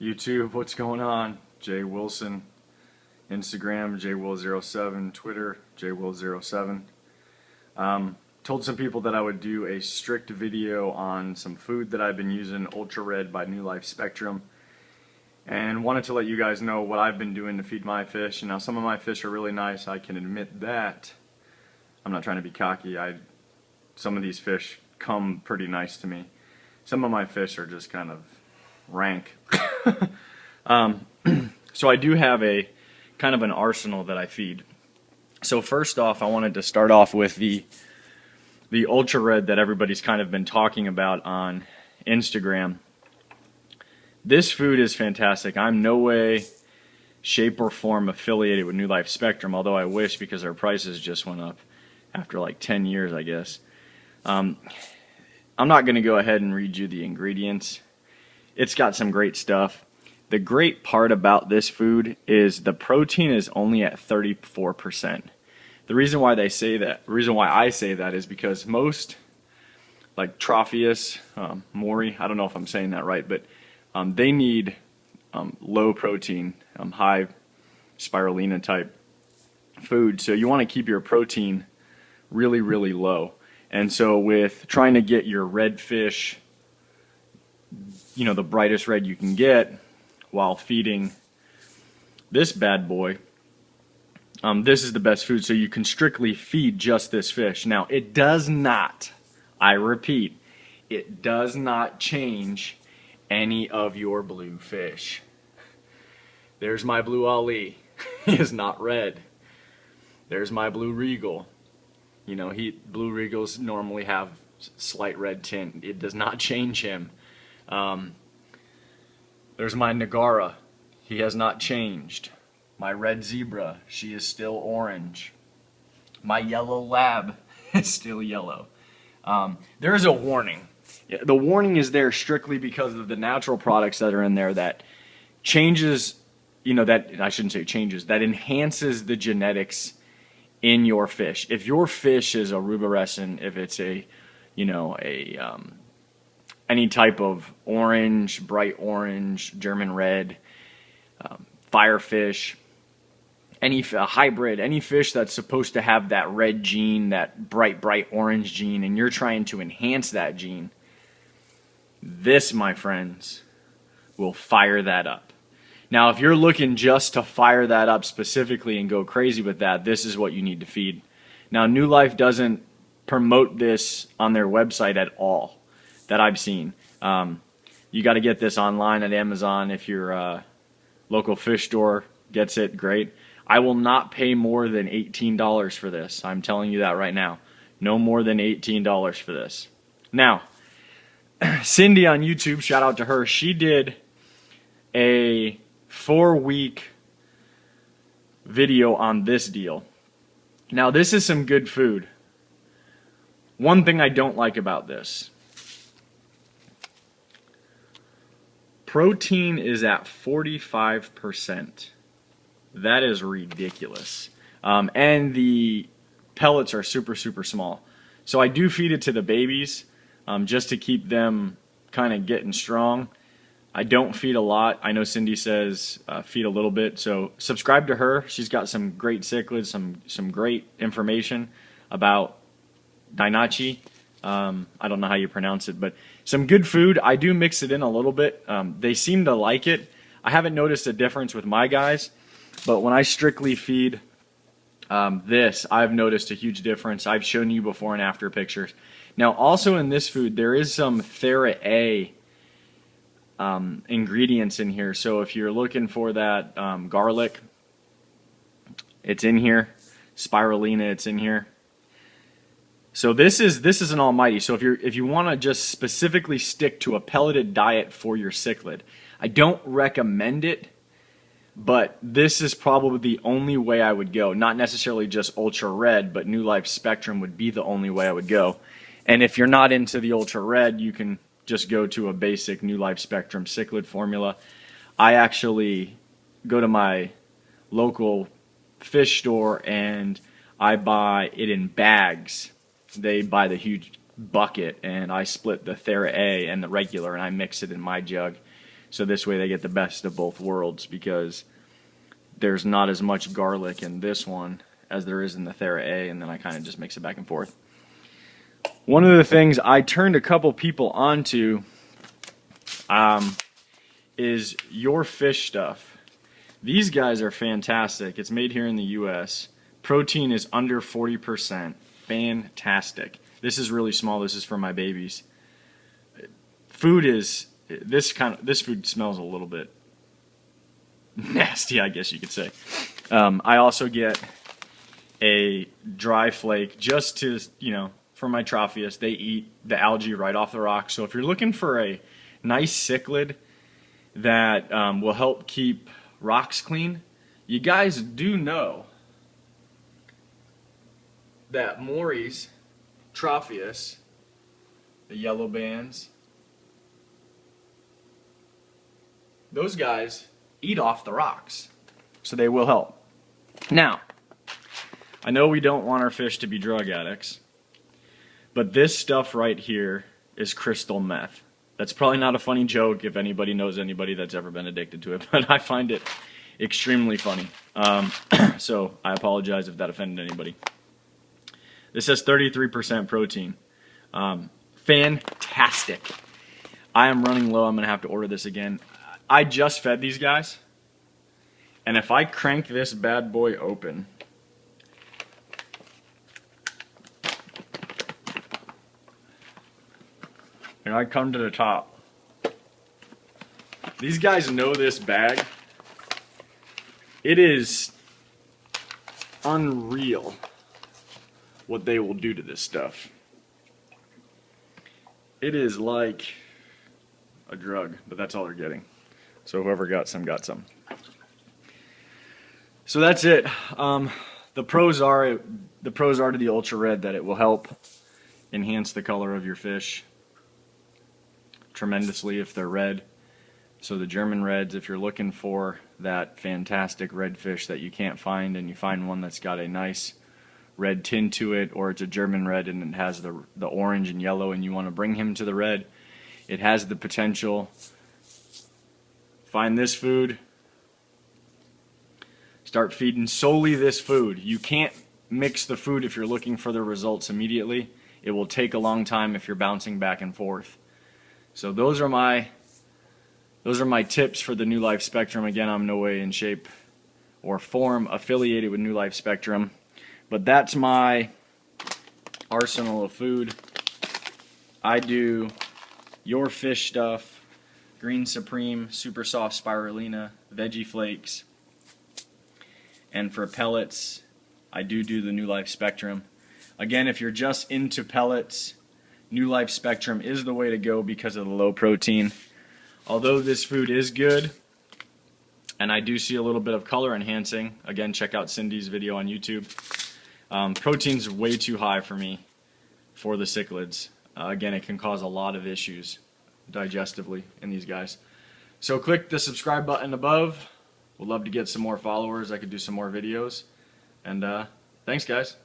YouTube, what's going on? Jay Wilson, Instagram, jwill07, Twitter, jwill07. Told some people that I would do a strict video on some food that I've been using, Ultra Red by New Life Spectrum, and wanted to let you guys know what I've been doing to feed my fish. And now some of my fish are really nice, I can admit that. I'm not trying to be cocky. Some of these fish come pretty nice to me. Some of my fish are just kind of rank. So I do have a kind of an arsenal that I feed. So first off, I wanted to start off with the Ultra Red that everybody's kind of been talking about on Instagram. This food is fantastic. I'm no way, shape, or form affiliated with New Life Spectrum, although I wish, because their prices just went up after like 10 years, I guess. I'm not going to go ahead and read you the ingredients. It's got some great stuff. The great part about this food is the protein is only at 34%. The reason why I say that is because most, like Tropheus, Mori, I don't know if I'm saying that right, but they need low protein, high spirulina type food. So you want to keep your protein really, really low. And so with trying to get your red fish, you know, the brightest red you can get while feeding this bad boy, this is the best food. So you can strictly feed just this fish. Now, it does not, I repeat, it does not change any of your blue fish. There's my blue Ali. He is not red. There's my blue Regal. You know, blue Regals normally have slight red tint. It does not change him. There's my Nagara. He has not changed. My red Zebra, she is still orange. My yellow Lab is still yellow. There is a warning. The warning is there strictly because of the natural products that are in there that changes, you know, that, I shouldn't say changes, that enhances the genetics in your fish. If your fish is a ruberescent, if it's a, you know, any type of orange, bright orange, German red, firefish, any hybrid, any fish that's supposed to have that red gene, that bright orange gene, and you're trying to enhance that gene, this, my friends, will fire that up. Now, if you're looking just to fire that up specifically and go crazy with that, this is what you need to feed. Now, New Life doesn't promote this on their website at all that I've seen. You got to get this online at Amazon. If your local fish store gets it, great. I will not pay more than $18 for this. I'm telling you that right now. No more than $18 for this. Now, Cindy on YouTube, shout out to her, she did a 4-week video on this deal. Now, this is some good food. One thing I don't like about this, protein is at 45%. That is ridiculous. And the pellets are super, super small. So I do feed it to the babies just to keep them kind of getting strong. I don't feed a lot. I know Cindy says feed a little bit. So subscribe to her. She's got some great cichlids, some great information about Dainichi. I don't know how you pronounce it, but some good food. I do mix it in a little bit. They seem to like it. I haven't noticed a difference with my guys, but when I strictly feed this, I've noticed a huge difference. I've shown you before and after pictures. Now, also in this food, there is some Thera A ingredients in here. So if you're looking for that garlic, it's in here. Spirulina, it's in here. So this is an almighty. So if you want to just specifically stick to a pelleted diet for your cichlid, I don't recommend it, but this is probably the only way I would go. Not necessarily just Ultra Red, but New Life Spectrum would be the only way I would go. And if you're not into the Ultra Red, you can just go to a basic New Life Spectrum cichlid formula. I actually go to my local fish store and I buy it in bags. They buy the huge bucket and I split the Thera A and the regular and I mix it in my jug. So this way they get the best of both worlds, because there's not as much garlic in this one as there is in the Thera A, and then I kind of just mix it back and forth. One of the things I turned a couple people onto is Your Fish Stuff. These guys are fantastic. It's made here in the US. Protein is under 40%. Fantastic. This is really small. This is for my babies. This food smells a little bit nasty, I guess you could say. I also get a dry flake just to, for my Tropheus. They eat the algae right off the rock. So if you're looking for a nice cichlid that will help keep rocks clean, you guys do know that Maury's Tropheus, the yellow bands, those guys eat off the rocks, so they will help. Now, I know we don't want our fish to be drug addicts, but this stuff right here is crystal meth. That's probably not a funny joke if anybody knows anybody that's ever been addicted to it, but I find it extremely funny. So I apologize if that offended anybody. This has 33% protein. Fantastic. I am running low. I'm going to have to order this again. I just fed these guys, and if I crank this bad boy open, and I come to the top, these guys know this bag. It is unreal what they will do to this stuff. It is like a drug, but that's all they're getting. So whoever got some, got some. So that's it. The pros are to the Ultra Red that it will help enhance the color of your fish tremendously if they're red. So the German Reds, if you're looking for that fantastic red fish that you can't find, and you find one that's got a nice red tint to it, or it's a German Red and it has the orange and yellow, and you want to bring him to the red, it has the potential. Find this food, start feeding solely this food. You can't mix the food if you're looking for the results immediately. It will take a long time if you're bouncing back and forth. So those are my tips for the New Life Spectrum. Again, I'm no way in shape or form affiliated with New Life Spectrum, but that's my arsenal of food. I do Your Fish Stuff, Green Supreme, Super Soft Spirulina, Veggie Flakes, and for pellets, I do the New Life Spectrum. Again, if you're just into pellets, New Life Spectrum is the way to go because of the low protein. Although this food is good, and I do see a little bit of color enhancing, again, check out Cindy's video on YouTube. Protein's way too high for me for the cichlids. Again, it can cause a lot of issues digestively in these guys. So click the subscribe button above. We'd love to get some more followers. I could do some more videos. And thanks, guys.